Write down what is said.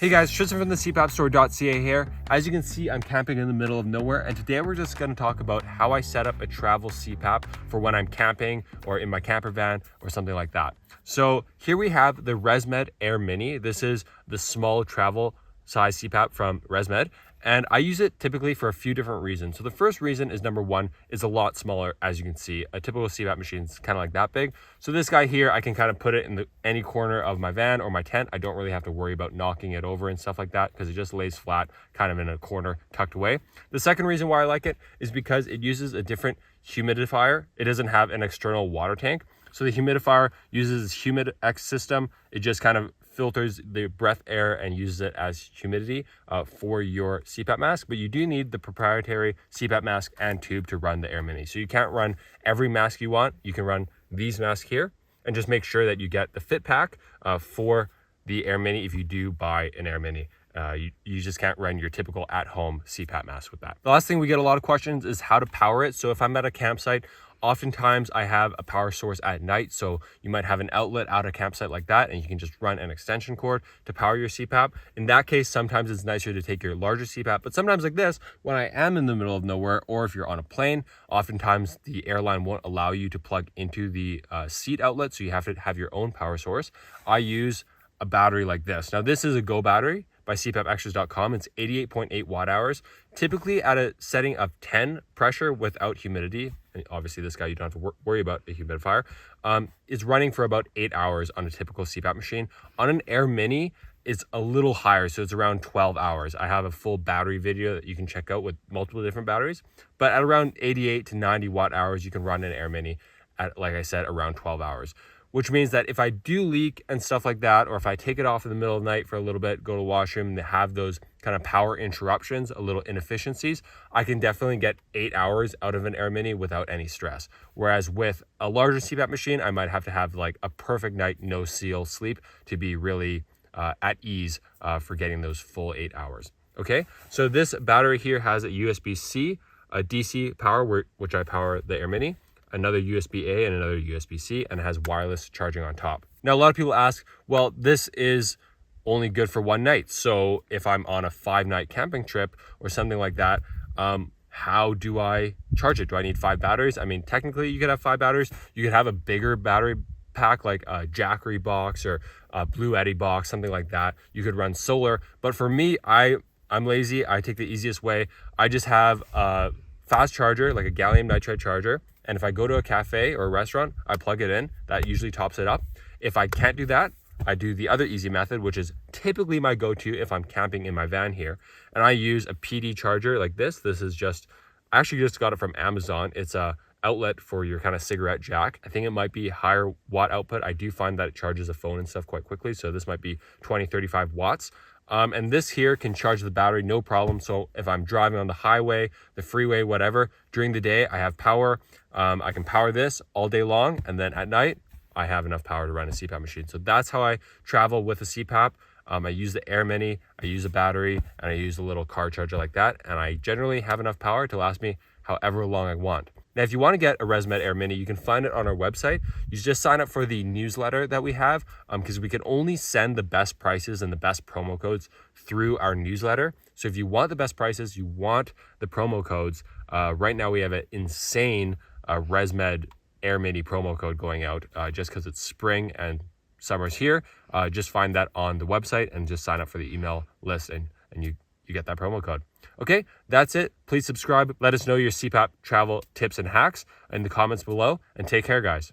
Hey guys, Tristan from the CPAPstore.ca here. As you can see, I'm camping in the middle of nowhere, and today we're just going to talk about how I set up a travel CPAP for when I'm camping or in my camper van or something like that. So here we have the ResMed AirMini. This is the small travel size CPAP from ResMed, and I use it typically for a few different reasons. So the first reason is, number one, is a lot smaller. As you can see, a typical CPAP machine is kind of like that big. So this guy here, I can kind of put it in any corner of my van or my tent. I don't really have to worry about knocking it over and stuff like that because it just lays flat kind of in a corner tucked away. The second reason why I like it is because it uses a different humidifier. It doesn't have an external water tank. So the humidifier uses humidX system. It just kind of filters the breath air and uses it as humidity for your CPAP mask, but you do need the proprietary CPAP mask and tube to run the AirMini. So you can't run every mask you want. You can run these masks here and just make sure that you get the fit pack for the AirMini if you do buy an AirMini. You just can't run your typical at-home CPAP mask with that. The last thing we get a lot of questions is how to power it. So if I'm at a campsite, oftentimes I have a power source at night. So you might have an outlet out at a campsite like that, and you can just run an extension cord to power your CPAP. In that case, sometimes it's nicer to take your larger CPAP, but sometimes like this, when I am in the middle of nowhere, or if you're on a plane, oftentimes the airline won't allow you to plug into the seat outlet. So you have to have your own power source. I use a battery like this. Now this is a Go battery by CPAPextras.com. It's 88.8 watt hours, typically at a setting of 10 pressure without humidity. And obviously this guy, you don't have to worry about a humidifier. It's running for about 8 hours on a typical CPAP machine. On an AirMini, it's a little higher, so it's around 12 hours. I have a full battery video that you can check out with multiple different batteries, but at around 88 to 90 watt hours, you can run an AirMini at, like I said, around 12 hours. Which means that if I do leak and stuff like that, or if I take it off in the middle of the night for a little bit, go to the washroom, and have those kind of power interruptions, a little inefficiencies, I can definitely get 8 hours out of an AirMini without any stress. Whereas with a larger CPAP machine, I might have to have like a perfect night, no seal sleep to be really at ease for getting those full 8 hours. Okay, so this battery here has a USB-C, a DC power, which I power the AirMini, another USB-A and another USB-C, and it has wireless charging on top. Now, a lot of people ask, well, this is only good for one night. So if I'm on a 5-night camping trip or something like that, how do I charge it? Do I need 5 batteries? I mean, technically you could have 5 batteries. You could have a bigger battery pack like a Jackery box or a Blue Eddy box, something like that. You could run solar. But for me, I'm lazy. I take the easiest way. I just have a fast charger, like a gallium nitride charger. And if I go to a cafe or a restaurant, I plug it in. That usually tops it up. If I can't do that, I do the other easy method, which is typically my go-to if I'm camping in my van here. And I use a PD charger like this. This is I actually just got it from Amazon. It's a outlet for your kind of cigarette jack. I think it might be higher watt output. I do find that it charges a phone and stuff quite quickly. So this might be 20, 35 watts. And this here can charge the battery, no problem. So if I'm driving on the highway, the freeway, whatever, during the day, I have power. I can power this all day long. And then at night, I have enough power to run a CPAP machine. So that's how I travel with a CPAP. I use the AirMini, I use a battery, and I use a little car charger like that. And I generally have enough power to last me however long I want. Now, if you want to get a ResMed AirMini, you can find it on our website. You just sign up for the newsletter that we have because we can only send the best prices and the best promo codes through our newsletter. So if you want the best prices, you want the promo codes, right now we have an insane ResMed AirMini promo code going out just because it's spring and summer's here. Just find that on the website and just sign up for the email list and you get that promo code. Okay, that's it. Please subscribe. Let us know your CPAP travel tips and hacks in the comments below, and take care, guys.